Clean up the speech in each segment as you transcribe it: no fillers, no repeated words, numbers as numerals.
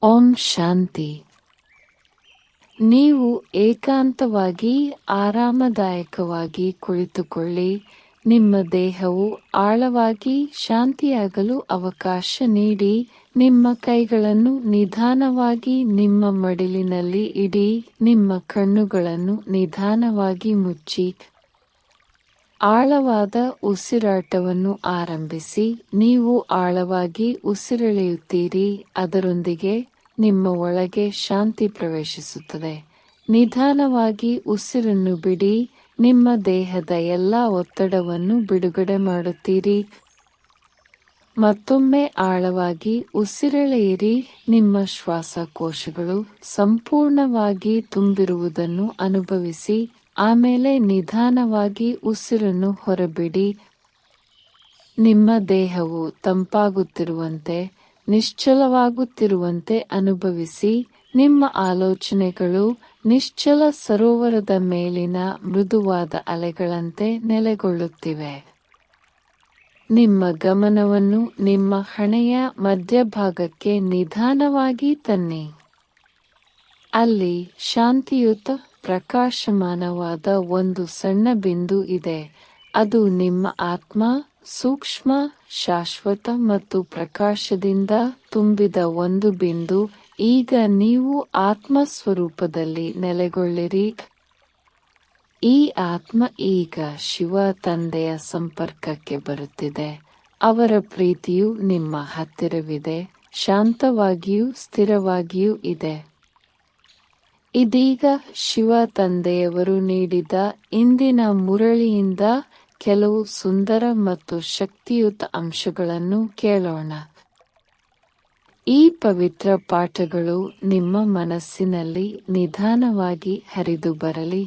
ಓಂ ಶಾಂತಿ. ನೀವು ಏಕಾಂತವಾಗಿ ಆರಾಮದಾಯಕವಾಗಿ ಕುಳಿತುಕೊಳ್ಳಿ. ನಿಮ್ಮ ದೇಹವು ಆಳವಾಗಿ ಶಾಂತಿಯಾಗಲು ಅವಕಾಶ ನೀಡಿ. ನಿಮ್ಮ ಕೈಗಳನ್ನು ನಿಧಾನವಾಗಿ ನಿಮ್ಮ ಮಡಿಲಿನಲ್ಲಿ ಇಡಿ. ನಿಮ್ಮ ಕಣ್ಣುಗಳನ್ನು ನಿಧಾನವಾಗಿ ಮುಚ್ಚಿ ಆಳವಾದ ಉಸಿರಾಟವನ್ನು ಆರಂಭಿಸಿ. ನೀವು ಆಳವಾಗಿ ಉಸಿರೆಳೆಯುತ್ತೀರಿ, ಅದರೊಂದಿಗೆ ನಿಮ್ಮ ಒಳಗೆ ಶಾಂತಿ ಪ್ರವೇಶಿಸುತ್ತದೆ. ನಿಧಾನವಾಗಿ ಉಸಿರನ್ನು ಬಿಡಿ. ನಿಮ್ಮ ದೇಹದ ಎಲ್ಲ ಒತ್ತಡವನ್ನು ಬಿಡುಗಡೆ ಮಾಡುತ್ತೀರಿ. ಮತ್ತೊಮ್ಮೆ ಆಳವಾಗಿ ಉಸಿರೆಳೆಯಿರಿ. ನಿಮ್ಮ ಶ್ವಾಸಕೋಶಗಳು ಸಂಪೂರ್ಣವಾಗಿ ತುಂಬಿರುವುದನ್ನು ಅನುಭವಿಸಿ. ಆಮೇಲೆ ನಿಧಾನವಾಗಿ ಉಸಿರನ್ನು ಹೊರಬಿಡಿ. ನಿಮ್ಮ ದೇಹವು ತಂಪಾಗುತ್ತಿರುವಂತೆ, ನಿಶ್ಚಲವಾಗುತ್ತಿರುವಂತೆ ಅನುಭವಿಸಿ. ನಿಮ್ಮ ಆಲೋಚನೆಗಳು ನಿಶ್ಚಲ ಸರೋವರದ ಮೇಲಿನ ಮೃದುವಾದ ಅಲೆಗಳಂತೆ ನೆಲೆಗೊಳ್ಳುತ್ತಿವೆ. ನಿಮ್ಮ ಗಮನವನ್ನು ನಿಮ್ಮ ಹಣೆಯ ಮಧ್ಯಭಾಗಕ್ಕೆ ನಿಧಾನವಾಗಿ ತನ್ನಿ. ಅಲ್ಲಿ ಶಾಂತಿಯುತ ಪ್ರಕಾಶಮಾನವಾದ ಒಂದು ಸಣ್ಣ ಬಿಂದು ಇದೆ. ಅದು ನಿಮ್ಮ ಆತ್ಮ, ಸೂಕ್ಷ್ಮ, ಶಾಶ್ವತ ಮತ್ತು ಪ್ರಕಾಶದಿಂದ ತುಂಬಿದ ಒಂದು ಬಿಂದು. ಈಗ ನೀವು ಆತ್ಮ ಸ್ವರೂಪದಲ್ಲಿ ನೆಲೆಗೊಳ್ಳಿರಿ. ಈ ಆತ್ಮ ಈಗ ಶಿವ ತಂದೆಯ ಸಂಪರ್ಕಕ್ಕೆ ಬರುತ್ತಿದೆ. ಅವರ ಪ್ರೀತಿಯು ನಿಮ್ಮ ಹತ್ತಿರವಿದೆ, ಶಾಂತವಾಗಿಯೂ ಸ್ಥಿರವಾಗಿಯೂ ಇದೆ. ಇದೀಗ ಶಿವ ತಂದೆಯವರು ನೀಡಿದ ಇಂದಿನ ಮುರಳಿಯಿಂದ ಕೆಲವು ಸುಂದರ ಮತ್ತು ಶಕ್ತಿಯುತ ಅಂಶಗಳನ್ನು ಕೇಳೋಣ. ಈ ಪವಿತ್ರ ಪಾಠಗಳು ನಿಮ್ಮ ಮನಸ್ಸಿನಲ್ಲಿ ನಿಧಾನವಾಗಿ ಹರಿದು ಬರಲಿ.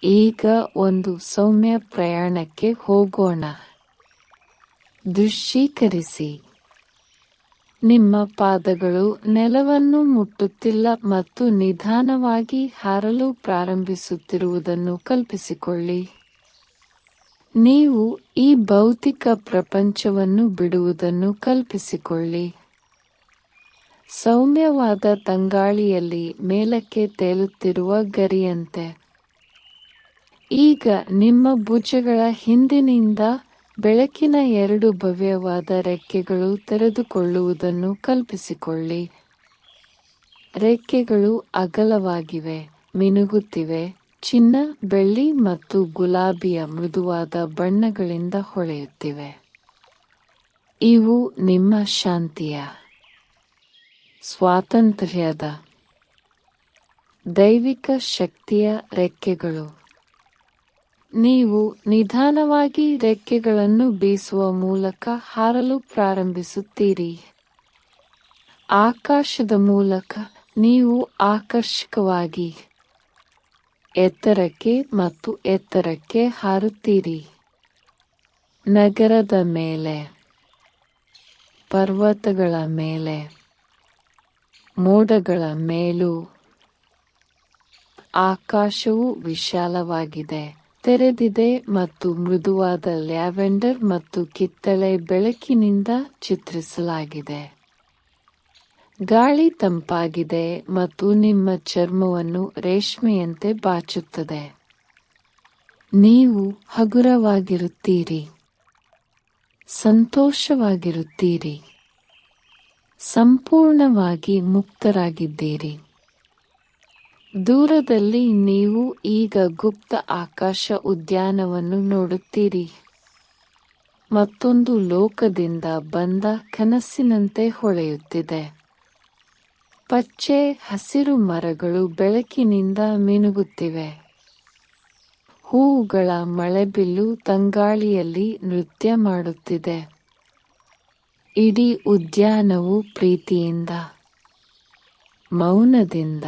ಈಗ ಒಂದು ಸೌಮ್ಯ ಪ್ರಯಾಣಕ್ಕೆ ಹೋಗೋಣ. ದೃಶ್ಯೀಕರಿಸಿ. ನಿಮ್ಮ ಪಾದಗಳು ನೆಲವನ್ನು ಮುಟ್ಟುತ್ತಿಲ್ಲ ಮತ್ತು ನಿಧಾನವಾಗಿ ಹಾರಲು ಪ್ರಾರಂಭಿಸುತ್ತಿರುವುದನ್ನು ಕಲ್ಪಿಸಿಕೊಳ್ಳಿ. ನೀವು ಈ ಭೌತಿಕ ಪ್ರಪಂಚವನ್ನು ಬಿಡುವುದನ್ನು ಕಲ್ಪಿಸಿಕೊಳ್ಳಿ. ಸೌಮ್ಯವಾದ ತಂಗಾಳಿಯಲ್ಲಿ ಮೇಲಕ್ಕೆ ತೇಲುತ್ತಿರುವ ಗರಿಯಂತೆ. ಈಗ ನಿಮ್ಮ ಭುಜಗಳ ಹಿಂದಿನಿಂದ ಬೆಳಕಿನ 2 ಭವ್ಯವಾದ ರೆಕ್ಕೆಗಳು ತೆರೆದುಕೊಳ್ಳುವುದನ್ನು ಕಲ್ಪಿಸಿಕೊಳ್ಳಿ. ರೆಕ್ಕೆಗಳು ಅಗಲವಾಗಿವೆ, ಮಿನುಗುತ್ತಿವೆ, ಚಿನ್ನ, ಬೆಳ್ಳಿ ಮತ್ತು ಗುಲಾಬಿಯ ಮೃದುವಾದ ಬಣ್ಣಗಳಿಂದ ಹೊಳೆಯುತ್ತಿವೆ. ಇವು ನಿಮ್ಮ ಶಾಂತಿಯ, ಸ್ವಾತಂತ್ರ್ಯದ, ದೈವಿಕ ಶಕ್ತಿಯ ರೆಕ್ಕೆಗಳು. ನೀವು ನಿಧಾನವಾಗಿ ರೆಕ್ಕೆಗಳನ್ನು ಬೀಸುವ ಮೂಲಕ ಹಾರಲು ಪ್ರಾರಂಭಿಸುತ್ತೀರಿ. ಆಕಾಶದ ಮೂಲಕ ನೀವು ಆಕರ್ಷಕವಾಗಿ ಎತ್ತರಕ್ಕೆ ಮತ್ತು ಎತ್ತರಕ್ಕೆ ಹಾರುತ್ತೀರಿ. ನಗರದ ಮೇಲೆ, ಪರ್ವತಗಳ ಮೇಲೆ, ಮೋಡಗಳ ಮೇಲೂ. ಆಕಾಶವು ವಿಶಾಲವಾಗಿದೆ, ತೆರೆದಿದೆ ಮತ್ತು ಮೃದುವಾದ ಲ್ಯಾವೆಂಡರ್ ಮತ್ತು ಕಿತ್ತಳೆ ಬೆಳಕಿನಿಂದ ಚಿತ್ರಿಸಲಾಗಿದೆ. ಗಾಳಿ ತಂಪಾಗಿದೆ ಮತ್ತು ನಿಮ್ಮ ಚರ್ಮವನ್ನು ರೇಷ್ಮೆಯಂತೆ ಬಾಚುತ್ತದೆ. ನೀವು ಹಗುರವಾಗಿರುತ್ತೀರಿ, ಸಂತೋಷವಾಗಿರುತ್ತೀರಿ, ಸಂಪೂರ್ಣವಾಗಿ ಮುಕ್ತರಾಗಿದ್ದೀರಿ. ದೂರದಲ್ಲಿ ನೀವು ಈಗ ಗುಪ್ತ ಆಕಾಶ ಉದ್ಯಾನವನ್ನು ನೋಡುತ್ತೀರಿ. ಮತ್ತೊಂದು ಲೋಕದಿಂದ ಬಂದ ಕನಸಿನಂತೆ ಹೊಳೆಯುತ್ತಿದೆ. ಪಚ್ಚೆ ಹಸಿರು ಮರಗಳು ಬೆಳಕಿನಿಂದ ಮಿನುಗುತ್ತಿವೆ. ಹೂವುಗಳ ಮಳೆಬಿಲ್ಲು ತಂಗಾಳಿಯಲ್ಲಿ ನೃತ್ಯ ಮಾಡುತ್ತಿದೆ. ಇಡೀ ಉದ್ಯಾನವು ಪ್ರೀತಿಯಿಂದ, ಮೌನದಿಂದ,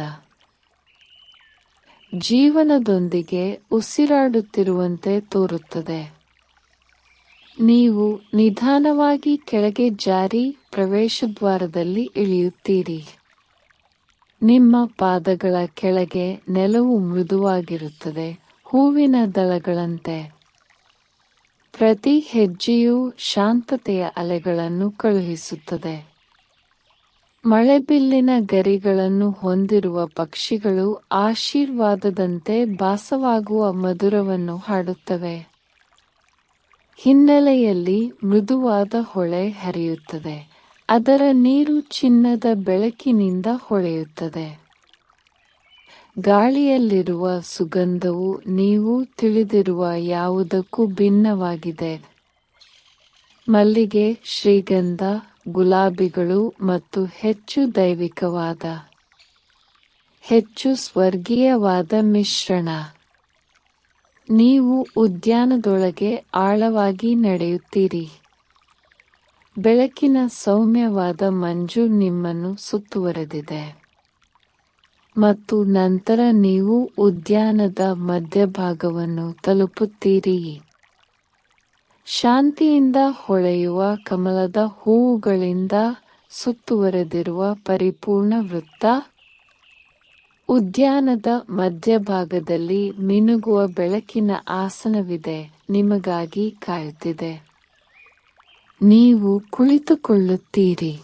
ಜೀವನದೊಂದಿಗೆ ಉಸಿರಾಡುತ್ತಿರುವಂತೆ ತೋರುತ್ತದೆ. ನೀವು ನಿಧಾನವಾಗಿ ಕೆಳಗೆ ಜಾರಿ ಪ್ರವೇಶದ್ವಾರದಲ್ಲಿ ಇಳಿಯುತ್ತೀರಿ. ನಿಮ್ಮ ಪಾದಗಳ ಕೆಳಗೆ ನೆಲವು ಮೃದುವಾಗಿರುತ್ತದೆ, ಹೂವಿನ ದಳಗಳಂತೆ. ಪ್ರತಿ ಹೆಜ್ಜೆಯೂ ಶಾಂತತೆಯ ಅಲೆಗಳನ್ನು ಕಳುಹಿಸುತ್ತದೆ. ಮಳೆಬಿಲ್ಲಿನ ಗರಿಗಳನ್ನು ಹೊಂದಿರುವ ಪಕ್ಷಿಗಳು ಆಶೀರ್ವಾದದಂತೆ ಭಾಸವಾಗುವ ಮಧುರವನ್ನು ಹಾಡುತ್ತವೆ. ಹಿನ್ನೆಲೆಯಲ್ಲಿ ಮೃದುವಾದ ಹೊಳೆ ಹರಿಯುತ್ತದೆ. ಅದರ ನೀರು ಚಿನ್ನದ ಬೆಳಕಿನಿಂದ ಹೊಳೆಯುತ್ತದೆ. ಗಾಳಿಯಲ್ಲಿರುವ ಸುಗಂಧವು ನೀವು ತಿಳಿದಿರುವ ಯಾವುದಕ್ಕೂ ಭಿನ್ನವಾಗಿದೆ. ಮಲ್ಲಿಗೆ, ಶ್ರೀಗಂಧ, ಗುಲಾಬಿಗಳು ಮತ್ತು ಹೆಚ್ಚು ದೈವಿಕವಾದ, ಹೆಚ್ಚು ಸ್ವರ್ಗೀಯವಾದ ಮಿಶ್ರಣ. ನೀವು ಉದ್ಯಾನದೊಳಗೆ ಆಳವಾಗಿ ನಡೆಯುತ್ತೀರಿ. ಬೆಳಕಿನ ಸೌಮ್ಯವಾದ ಮಂಜು ನಿಮ್ಮನ್ನು ಸುತ್ತುವರೆದಿದೆ. ಮತ್ತು ನಂತರ ನೀವು ಉದ್ಯಾನದ ಮಧ್ಯಭಾಗವನ್ನು ತಲುಪುತ್ತೀರಿ. ಶಾಂತಿಯಿಂದ ಹೊಳೆಯುವ ಕಮಲದ ಹೂವುಗಳಿಂದ ಸುತ್ತುವರೆದಿರುವ ಪರಿಪೂರ್ಣ ವೃತ್ತ. ಉದ್ಯಾನದ ಮಧ್ಯಭಾಗದಲ್ಲಿ ಮಿನುಗುವ ಬೆಳಕಿನ ಆಸನವಿದೆ, ನಿಮಗಾಗಿ ಕಾಯುತ್ತಿದೆ. ನೀವು ಕುಳಿತುಕೊಳ್ಳುತ್ತೀರಿ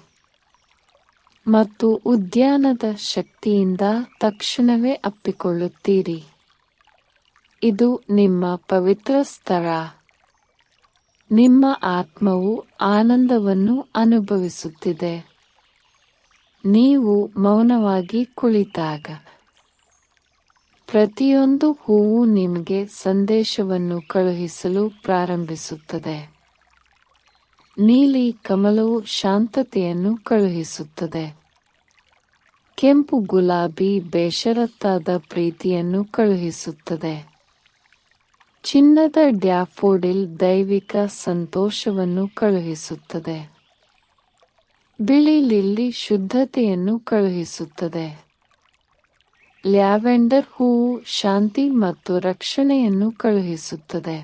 ಮತ್ತು ಉದ್ಯಾನದ ಶಕ್ತಿಯಿಂದ ತಕ್ಷಣವೇ ಅಪ್ಪಿಕೊಳ್ಳುತ್ತೀರಿ. ಇದು ನಿಮ್ಮ ಪವಿತ್ರ ಸ್ಥಳ. ನಿಮ್ಮ ಆತ್ಮವು ಆನಂದವನ್ನು ಅನುಭವಿಸುತ್ತಿದೆ. ನೀವು ಮೌನವಾಗಿ ಕುಳಿತಾಗ ಪ್ರತಿಯೊಂದು ಹೂವು ನಿಮಗೆ ಸಂದೇಶವನ್ನು ಕಳುಹಿಸಲು ಪ್ರಾರಂಭಿಸುತ್ತದೆ. ನೀಲಿ ಕಮಲವು ಶಾಂತತೆಯನ್ನು ಕಳುಹಿಸುತ್ತದೆ. ಕೆಂಪು ಗುಲಾಬಿ ಬೇಷರತ್ತಾದ ಪ್ರೀತಿಯನ್ನು ಕಳುಹಿಸುತ್ತದೆ. ಚಿನ್ನದ ಡ್ಯಾಫೋಡಿಲ್ ದೈವಿಕ ಸಂತೋಷವನ್ನು ಕಳುಹಿಸುತ್ತದೆ. ಬಿಳಿ ಲಿಲ್ಲಿ ಶುದ್ಧತೆಯನ್ನು ಕಳುಹಿಸುತ್ತದೆ. ಲ್ಯಾವೆಂಡರ್ ಹೂವು ಶಾಂತಿ ಮತ್ತು ರಕ್ಷಣೆಯನ್ನು ಕಳುಹಿಸುತ್ತದೆ.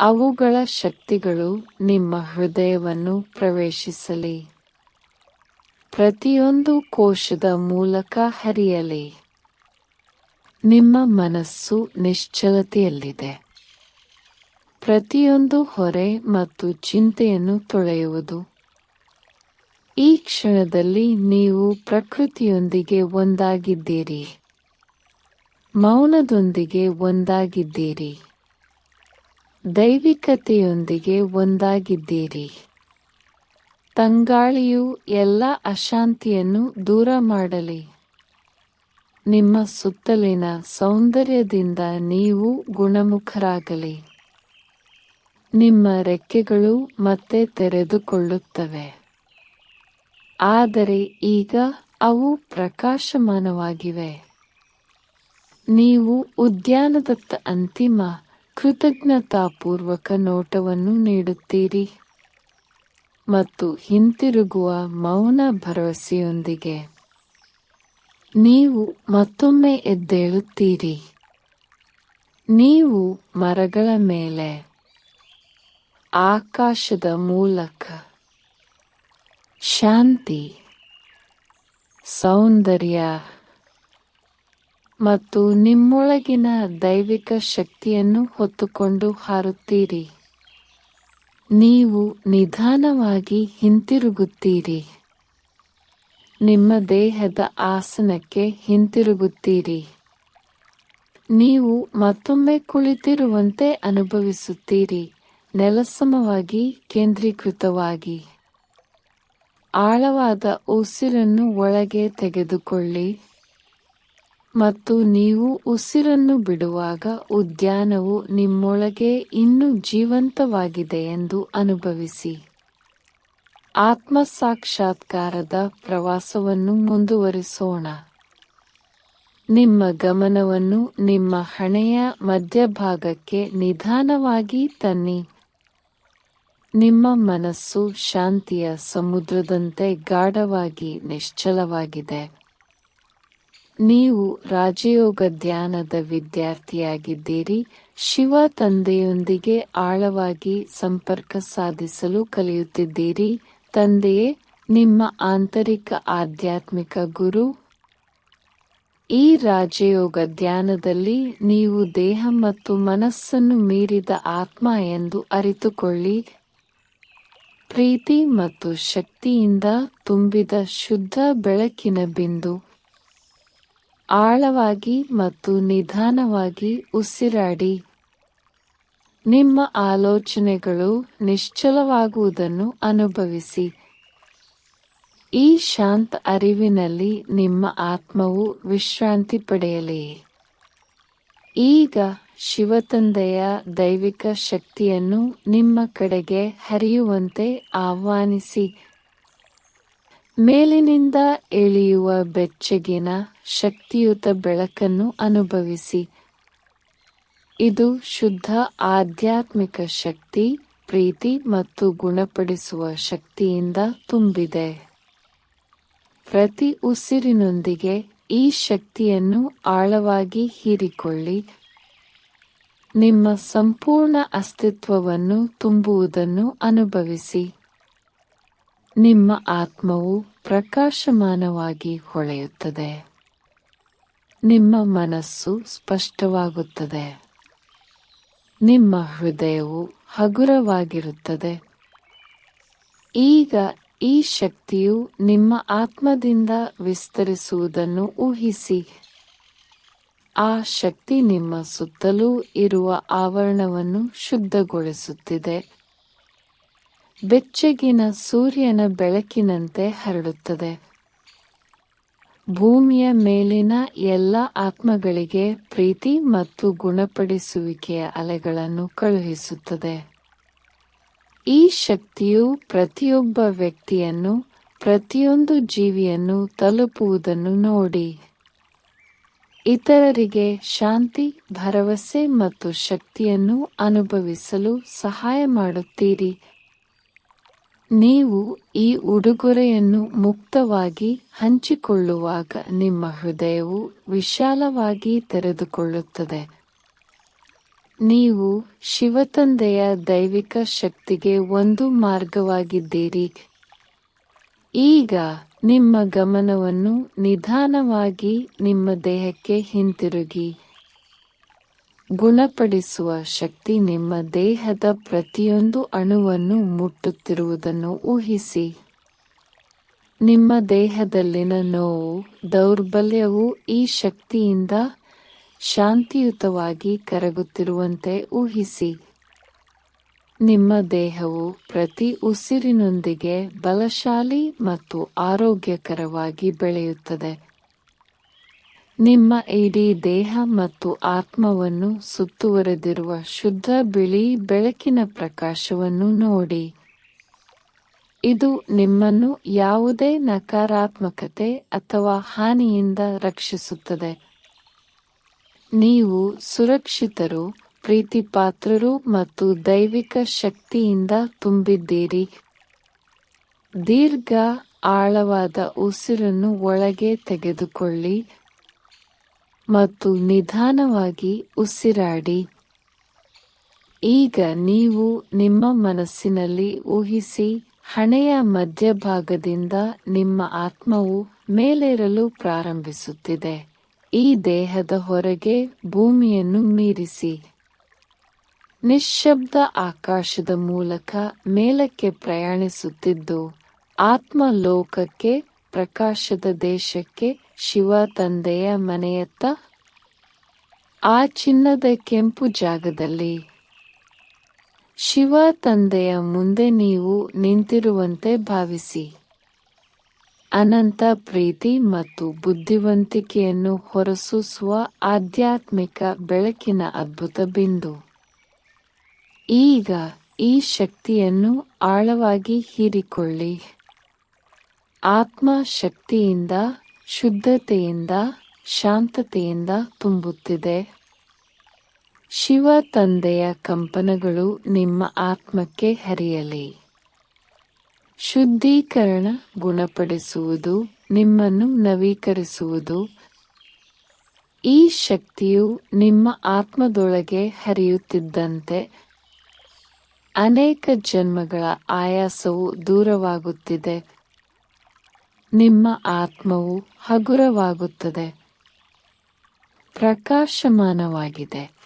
ಅವುಗಳ ಶಕ್ತಿಗಳು ನಿಮ್ಮ ಹೃದಯವನ್ನು ಪ್ರವೇಶಿಸಲಿ. ಪ್ರತಿಯೊಂದು ಕೋಶದ ಮೂಲಕ ಹರಿಯಲಿ. ನಿಮ್ಮ ಮನಸ್ಸು ನಿಶ್ಚಲತೆಯಲ್ಲಿದೆ. ಪ್ರತಿಯೊಂದು ಹೊರೆ ಮತ್ತು ಚಿಂತೆಯನ್ನು ತೊಳೆಯುವುದು. ಈ ಕ್ಷಣದಲ್ಲಿ ನೀವು ಪ್ರಕೃತಿಯೊಂದಿಗೆ ಒಂದಾಗಿದ್ದೀರಿ. ಮೌನದೊಂದಿಗೆ ಒಂದಾಗಿದ್ದೀರಿ. ದೈವಿಕತೆಯೊಂದಿಗೆ ಒಂದಾಗಿದ್ದೀರಿ. ತಂಗಾಳಿಯು ಎಲ್ಲ ಅಶಾಂತಿಯನ್ನು ದೂರ ಮಾಡಲಿ. ನಿಮ್ಮ ಸುತ್ತಲಿನ ಸೌಂದರ್ಯದಿಂದ ನೀವು ಗುಣಮುಖರಾಗಲಿ. ನಿಮ್ಮ ರೆಕ್ಕೆಗಳು ಮತ್ತೆ ತೆರೆದುಕೊಳ್ಳುತ್ತವೆ. ಆದರೆ ಈಗ ಅವು ಪ್ರಕಾಶಮಾನವಾಗಿವೆ. ನೀವು ಉದ್ಯಾನದತ್ತ ಅಂತಿಮ ಕೃತಜ್ಞತಾಪೂರ್ವಕ ನೋಟವನ್ನು ನೀಡುತ್ತೀರಿ ಮತ್ತು ಹಿಂತಿರುಗುವ ಮೌನ ಭರವಸೆಯೊಂದಿಗೆ ನೀವು ಮತ್ತೊಮ್ಮೆ ಎದ್ದೇಳುತ್ತೀರಿ. ನೀವು ಮರಗಳ ಮೇಲೆ, ಆಕಾಶದ ಮೂಲಕ, ಶಾಂತಿ, ಸೌಂದರ್ಯ ಮತ್ತು ನಿಮ್ಮೊಳಗಿನ ದೈವಿಕ ಶಕ್ತಿಯನ್ನು ಹೊತ್ತುಕೊಂಡು ಹಾರುತ್ತೀರಿ. ನೀವು ನಿಧಾನವಾಗಿ ಹಿಂತಿರುಗುತ್ತೀರಿ. ನಿಮ್ಮ ದೇಹದ ಆಸನಕ್ಕೆ ಹಿಂತಿರುಗುತ್ತೀರಿ. ನೀವು ಮತ್ತೊಮ್ಮೆ ಕುಳಿತಿರುವಂತೆ ಅನುಭವಿಸುತ್ತೀರಿ, ನೆಲಸಮವಾಗಿ ಕೇಂದ್ರೀಕೃತವಾಗಿ. ಆಳವಾದ ಉಸಿರನ್ನು ಒಳಗೆ ತೆಗೆದುಕೊಳ್ಳಿ ಮತ್ತು ನೀವು ಉಸಿರನ್ನು ಬಿಡುವಾಗ ಉದ್ಯಾನವು ನಿಮ್ಮೊಳಗೆ ಇನ್ನೂ ಜೀವಂತವಾಗಿದೆ ಎಂದು ಅನುಭವಿಸಿ. ಆತ್ಮ ಸಾಕ್ಷಾತ್ಕಾರದ ಪ್ರವಾಸವನ್ನು ಮುಂದುವರಿಸೋಣ. ನಿಮ್ಮ ಗಮನವನ್ನು ನಿಮ್ಮ ಹಣೆಯ ಮಧ್ಯಭಾಗಕ್ಕೆ ನಿಧಾನವಾಗಿ ತನ್ನಿ. ನಿಮ್ಮ ಮನಸ್ಸು ಶಾಂತಿಯ ಸಮುದ್ರದಂತೆ ಗಾಢವಾಗಿ ನಿಶ್ಚಲವಾಗಿದೆ. ನೀವು ರಾಜಯೋಗ ಧ್ಯಾನದ ವಿದ್ಯಾರ್ಥಿಯಾಗಿದ್ದೀರಿ. ಶಿವ ತಂದೆಯೊಂದಿಗೆ ಆಳವಾಗಿ ಸಂಪರ್ಕ ಸಾಧಿಸಲು ಕಲಿಯುತ್ತಿದ್ದೀರಿ. ತಂದೆಯೇ ನಿಮ್ಮ ಆಂತರಿಕ ಆಧ್ಯಾತ್ಮಿಕ ಗುರು. ಈ ರಾಜಯೋಗ ಧ್ಯಾನದಲ್ಲಿ ನೀವು ದೇಹ ಮತ್ತು ಮನಸ್ಸನ್ನು ಮೀರಿದ ಆತ್ಮ ಎಂದು ಅರಿತುಕೊಳ್ಳಿ. ಪ್ರೀತಿ ಮತ್ತು ಶಕ್ತಿಯಿಂದ ತುಂಬಿದ ಶುದ್ಧ ಬೆಳಕಿನ ಬಿಂದು. ಆಳವಾಗಿ ಮತ್ತು ನಿಧಾನವಾಗಿ ಉಸಿರಾಡಿ. ನಿಮ್ಮ ಆಲೋಚನೆಗಳು ನಿಶ್ಚಲವಾಗುವುದನ್ನು ಅನುಭವಿಸಿ. ಈ ಶಾಂತ ಅರಿವಿನಲ್ಲಿ ನಿಮ್ಮ ಆತ್ಮವು ವಿಶ್ರಾಂತಿ ಪಡೆಯಲಿ. ಈಗ ಶಿವತಂದೆಯ ದೈವಿಕ ಶಕ್ತಿಯನ್ನು ನಿಮ್ಮ ಕಡೆಗೆ ಹರಿಯುವಂತೆ ಆಹ್ವಾನಿಸಿ. ಮೇಲಿನಿಂದ ಇಳಿಯುವ ಬೆಚ್ಚಗಿನ ಶಕ್ತಿಯುತ ಬೆಳಕನ್ನು ಅನುಭವಿಸಿ. ಇದು ಶುದ್ಧ ಆಧ್ಯಾತ್ಮಿಕ ಶಕ್ತಿ, ಪ್ರೀತಿ ಮತ್ತು ಗುಣಪಡಿಸುವ ಶಕ್ತಿಯಿಂದ ತುಂಬಿದೆ. ಪ್ರತಿ ಉಸಿರಿನೊಂದಿಗೆ ಈ ಶಕ್ತಿಯನ್ನು ಆಳವಾಗಿ ಹೀರಿಕೊಳ್ಳಿ. ನಿಮ್ಮ ಸಂಪೂರ್ಣ ಅಸ್ತಿತ್ವವನ್ನು ತುಂಬುವುದನ್ನು ಅನುಭವಿಸಿ. ನಿಮ್ಮ ಆತ್ಮವು ಪ್ರಕಾಶಮಾನವಾಗಿ ಹೊಳೆಯುತ್ತದೆ. ನಿಮ್ಮ ಮನಸ್ಸು ಸ್ಪಷ್ಟವಾಗುತ್ತದೆ. ನಿಮ್ಮ ಹೃದಯವು ಹಗುರವಾಗಿರುತ್ತದೆ. ಈಗ ಈ ಶಕ್ತಿಯು ನಿಮ್ಮ ಆತ್ಮದಿಂದ ವಿಸ್ತರಿಸುವುದನ್ನು ಊಹಿಸಿ. ಆ ಶಕ್ತಿ ನಿಮ್ಮ ಸುತ್ತಲೂ ಇರುವ ಆವರಣವನ್ನು ಶುದ್ಧಗೊಳಿಸುತ್ತಿದೆ. ಬೆಚ್ಚಗಿನ ಸೂರ್ಯನ ಬೆಳಕಿನಂತೆ ಹರಡುತ್ತದೆ. ಭೂಮಿಯ ಮೇಲಿನ ಎಲ್ಲ ಆತ್ಮಗಳಿಗೆ ಪ್ರೀತಿ ಮತ್ತು ಗುಣಪಡಿಸುವಿಕೆಯ ಅಲೆಗಳನ್ನು ಕಳುಹಿಸುತ್ತದೆ. ಈ ಶಕ್ತಿಯು ಪ್ರತಿಯೊಬ್ಬ ವ್ಯಕ್ತಿಯನ್ನು, ಪ್ರತಿಯೊಂದು ಜೀವಿಯನ್ನು ತಲುಪುವುದನ್ನು ನೋಡಿ. ಇತರರಿಗೆ ಶಾಂತಿ, ಭರವಸೆ ಮತ್ತು ಶಕ್ತಿಯನ್ನು ಅನುಭವಿಸಲು ಸಹಾಯ ಮಾಡುತ್ತೀರಿ. ನೀವು ಈ ಉಡುಗೊರೆಯನ್ನು ಮುಕ್ತವಾಗಿ ಹಂಚಿಕೊಳ್ಳುವಾಗ ನಿಮ್ಮ ಹೃದಯವು ವಿಶಾಲವಾಗಿ ತೆರೆದುಕೊಳ್ಳುತ್ತದೆ. ನೀವು ಶಿವತಂದೆಯ ದೈವಿಕ ಶಕ್ತಿಗೆ ಒಂದು ಮಾರ್ಗವಾಗಿದ್ದೀರಿ. ಈಗ ನಿಮ್ಮ ಗಮನವನ್ನು ನಿಧಾನವಾಗಿ ನಿಮ್ಮ ದೇಹಕ್ಕೆ ಹಿಂತಿರುಗಿ. ಗುಣಪಡಿಸುವ ಶಕ್ತಿ ನಿಮ್ಮ ದೇಹದ ಪ್ರತಿಯೊಂದು ಅಣುವನ್ನು ಮುಟ್ಟುತ್ತಿರುವುದನ್ನು ಊಹಿಸಿ. ನಿಮ್ಮ ದೇಹದಲ್ಲಿನ ನೋವು, ದೌರ್ಬಲ್ಯವು ಈ ಶಕ್ತಿಯಿಂದ ಶಾಂತಿಯುತವಾಗಿ ಕರಗುತ್ತಿರುವಂತೆ ಊಹಿಸಿ. ನಿಮ್ಮ ದೇಹವು ಪ್ರತಿ ಉಸಿರಿನೊಂದಿಗೆ ಬಲಶಾಲಿ ಮತ್ತು ಆರೋಗ್ಯಕರವಾಗಿ ಬೆಳೆಯುತ್ತದೆ. ನಿಮ್ಮ ಇಡೀ ದೇಹ ಮತ್ತು ಆತ್ಮವನ್ನು ಸುತ್ತುವರೆದಿರುವ ಶುದ್ಧ ಬಿಳಿ ಬೆಳಕಿನ ಪ್ರಕಾಶವನ್ನು ನೋಡಿ. ಇದು ನಿಮ್ಮನ್ನು ಯಾವುದೇ ನಕಾರಾತ್ಮಕತೆ ಅಥವಾ ಹಾನಿಯಿಂದ ರಕ್ಷಿಸುತ್ತದೆ. ನೀವು ಸುರಕ್ಷಿತರು, ಪ್ರೀತಿಪಾತ್ರರು ಮತ್ತು ದೈವಿಕ ಶಕ್ತಿಯಿಂದ ತುಂಬಿದ್ದೀರಿ. ದೀರ್ಘ, ಆಳವಾದ ಉಸಿರನ್ನು ಒಳಗೆ ತೆಗೆದುಕೊಳ್ಳಿ ಮತ್ತು ನಿಧಾನವಾಗಿ ಉಸಿರಾಡಿ. ಈಗ ನೀವು ನಿಮ್ಮ ಮನಸ್ಸಿನಲ್ಲಿ ಊಹಿಸಿ, ಹಣೆಯ ಮಧ್ಯಭಾಗದಿಂದ ನಿಮ್ಮ ಆತ್ಮವು ಮೇಲೇರಲು ಪ್ರಾರಂಭಿಸುತ್ತಿದೆ. ಈ ದೇಹದ ಹೊರಗೆ ಭೂಮಿಯನ್ನು ಮೀರಿಸಿ. ನಿಶ್ಶಬ್ದ ಆಕಾಶದ ಮೂಲಕ ಮೇಲಕ್ಕೆ ಪ್ರಯಾಣಿಸುತ್ತಿದ್ದು, ಆತ್ಮಲೋಕಕ್ಕೆ, ಪ್ರಕಾಶದ ದೇಶಕ್ಕೆ, ಶಿವ ತಂದೆಯ ಮನೆಯತ್ತ. ಆ ಚಿನ್ನದ ಕೆಂಪು ಜಾಗದಲ್ಲಿ ಶಿವ ತಂದೆಯ ಮುಂದೆ ನೀವು ನಿಂತಿರುವಂತೆ ಭಾವಿಸಿ. ಅನಂತ ಪ್ರೀತಿ ಮತ್ತು ಬುದ್ಧಿವಂತಿಕೆಯನ್ನು ಹೊರಸೂಸುವ ಆಧ್ಯಾತ್ಮಿಕ ಬೆಳಕಿನ ಅದ್ಭುತ ಬಿಂದು. ಈಗ ಈ ಶಕ್ತಿಯನ್ನು ಆಳವಾಗಿ ಹೀರಿಕೊಳ್ಳಿ. ಆತ್ಮ ಶಕ್ತಿಯಿಂದ, ಶುದ್ಧತೆಯಿಂದ, ಶಾಂತತೆಯಿಂದ ತುಂಬುತ್ತಿದೆ. ಶಿವ ತಂದೆಯ ಕಂಪನಗಳು ನಿಮ್ಮ ಆತ್ಮಕ್ಕೆ ಹರಿಯಲಿ. ಶುದ್ಧೀಕರಣ, ಗುಣಪಡಿಸುವುದು, ನಿಮ್ಮನ್ನು ನವೀಕರಿಸುವುದು. ಈ ಶಕ್ತಿಯು ನಿಮ್ಮ ಆತ್ಮದೊಳಗೆ ಹರಿಯುತ್ತಿದ್ದಂತೆ ಅನೇಕ ಜನ್ಮಗಳ ಆಯಾಸವು ದೂರವಾಗುತ್ತಿದೆ. ನಿಮ್ಮ ಆತ್ಮವು ಹಗುರವಾಗುತ್ತದೆ, ಪ್ರಕಾಶಮಾನವಾಗಿದೆ,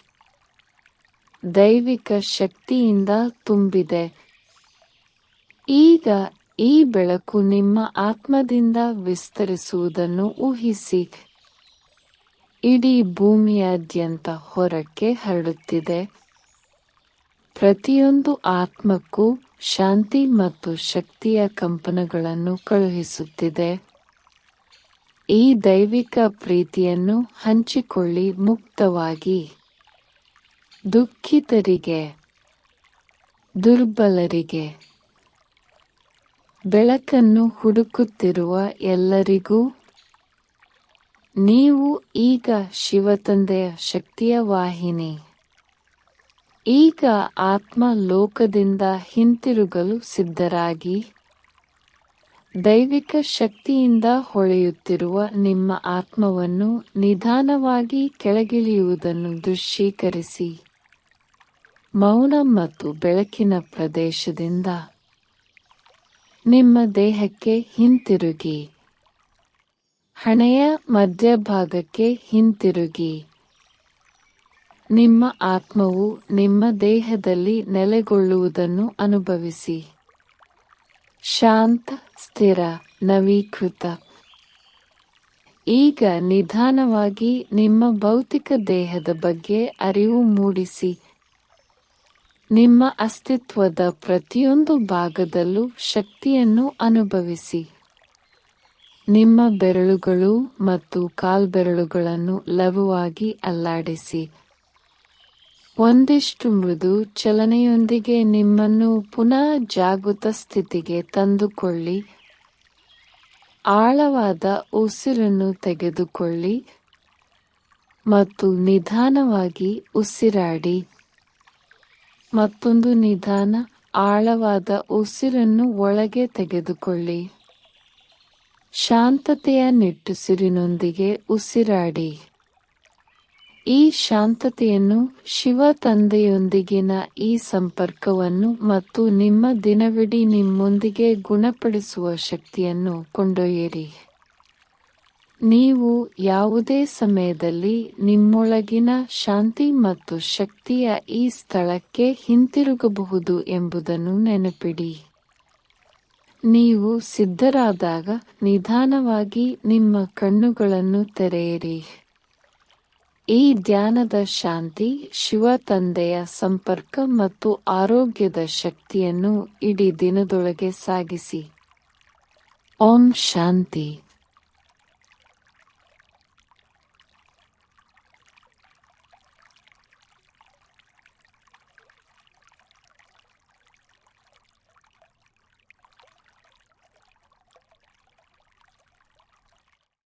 ದೈವಿಕ ಶಕ್ತಿಯಿಂದ ತುಂಬಿದೆ. ಈಗ ಈ ಬೆಳಕು ನಿಮ್ಮ ಆತ್ಮದಿಂದ ವಿಸ್ತರಿಸುವುದನ್ನು ಊಹಿಸಿ. ಇಡೀ ಭೂಮಿಯಾದ್ಯಂತ ಹೊರಕ್ಕೆ ಹರಡುತ್ತಿದೆ. ಪ್ರತಿಯೊಂದು ಆತ್ಮಕ್ಕೂ ಶಾಂತಿ ಮತ್ತು ಶಕ್ತಿಯ ಕಂಪನಗಳನ್ನು ಕಳುಹಿಸುತ್ತಿದೆ. ಈ ದೈವಿಕ ಪ್ರೀತಿಯನ್ನು ಹಂಚಿಕೊಳ್ಳಿ ಮುಕ್ತವಾಗಿ. ದುಃಖಿತರಿಗೆ, ದುರ್ಬಲರಿಗೆ, ಬೆಳಕನ್ನು ಹುಡುಕುತ್ತಿರುವ ಎಲ್ಲರಿಗೂ ನೀವು ಈಗ ಶಿವತಂದೆಯ ಶಕ್ತಿಯ ವಾಹಿನಿ. ಈಗ ಆತ್ಮ ಲೋಕದಿಂದ ಹಿಂತಿರುಗಲು ಸಿದ್ಧರಾಗಿ. ದೈವಿಕ ಶಕ್ತಿಯಿಂದ ಹೊಳೆಯುತ್ತಿರುವ ನಿಮ್ಮ ಆತ್ಮವನ್ನು ನಿಧಾನವಾಗಿ ಕೆಳಗಿಳಿಯುವುದನ್ನು ದೃಶ್ಯೀಕರಿಸಿ. ಮೌನ ಮತ್ತು ಬೆಳಕಿನ ಪ್ರದೇಶದಿಂದ ನಿಮ್ಮ ದೇಹಕ್ಕೆ ಹಿಂತಿರುಗಿ. ಹಣೆಯ ಮಧ್ಯಭಾಗಕ್ಕೆ ಹಿಂತಿರುಗಿ. ನಿಮ್ಮ ಆತ್ಮವು ನಿಮ್ಮ ದೇಹದಲ್ಲಿ ನೆಲೆಗೊಳ್ಳುವುದನ್ನು ಅನುಭವಿಸಿ. ಶಾಂತ, ಸ್ಥಿರ, ನವೀಕೃತ. ಈಗ ನಿಧಾನವಾಗಿ ನಿಮ್ಮ ಭೌತಿಕ ದೇಹದ ಬಗ್ಗೆ ಅರಿವು ಮೂಡಿಸಿ. ನಿಮ್ಮ ಅಸ್ತಿತ್ವದ ಪ್ರತಿಯೊಂದು ಭಾಗದಲ್ಲೂ ಶಕ್ತಿಯನ್ನು ಅನುಭವಿಸಿ. ನಿಮ್ಮ ಬೆರಳುಗಳು ಮತ್ತು ಕಾಲ್ಬೆರಳುಗಳನ್ನು ಲಘುವಾಗಿ ಅಲ್ಲಾಡಿಸಿ. ಒಂದಿಷ್ಟು ಮೃದು ಚಲನೆಯೊಂದಿಗೆ ನಿಮ್ಮನ್ನು ಪುನಃ ಜಾಗೃತ ಸ್ಥಿತಿಗೆ ತಂದುಕೊಳ್ಳಿ. ಆಳವಾದ ಉಸಿರನ್ನು ತೆಗೆದುಕೊಳ್ಳಿ ಮತ್ತು ನಿಧಾನವಾಗಿ ಉಸಿರಾಡಿ. ಮತ್ತೊಂದು ನಿಧಾನ, ಆಳವಾದ ಉಸಿರನ್ನು ಒಳಗೆ ತೆಗೆದುಕೊಳ್ಳಿ. ಶಾಂತತೆಯ ನಿಟ್ಟುಸಿರಿನೊಂದಿಗೆ ಉಸಿರಾಡಿ. ಈ ಶಾಂತತೆಯನ್ನು, ಶಿವ ತಂದೆಯೊಂದಿಗಿನ ಈ ಸಂಪರ್ಕವನ್ನು ಮತ್ತು ನಿಮ್ಮ ದಿನವಿಡೀ ನಿಮ್ಮೊಂದಿಗೆ ಗುಣಪಡಿಸುವ ಶಕ್ತಿಯನ್ನು ಕೊಂಡೊಯ್ಯಿರಿ. ನೀವು ಯಾವುದೇ ಸಮಯದಲ್ಲಿ ನಿಮ್ಮೊಳಗಿನ ಶಾಂತಿ ಮತ್ತು ಶಕ್ತಿಯ ಈ ಸ್ಥಳಕ್ಕೆ ಹಿಂತಿರುಗಬಹುದು ಎಂಬುದನ್ನು ನೆನಪಿಡಿ. ನೀವು ಸಿದ್ಧರಾದಾಗ ನಿಧಾನವಾಗಿ ನಿಮ್ಮ ಕಣ್ಣುಗಳನ್ನು ತೆರೆಯಿರಿ. ಈ ಧ್ಯಾನದ ಶಾಂತಿ, ಶಿವ ತಂದೆಯ ಸಂಪರ್ಕ ಮತ್ತು ಆರೋಗ್ಯದ ಶಕ್ತಿಯನ್ನು ಇಡೀ ದಿನದೊಳಗೆ ಸಾಗಿಸಿ. ಓಂ ಶಾಂತಿ.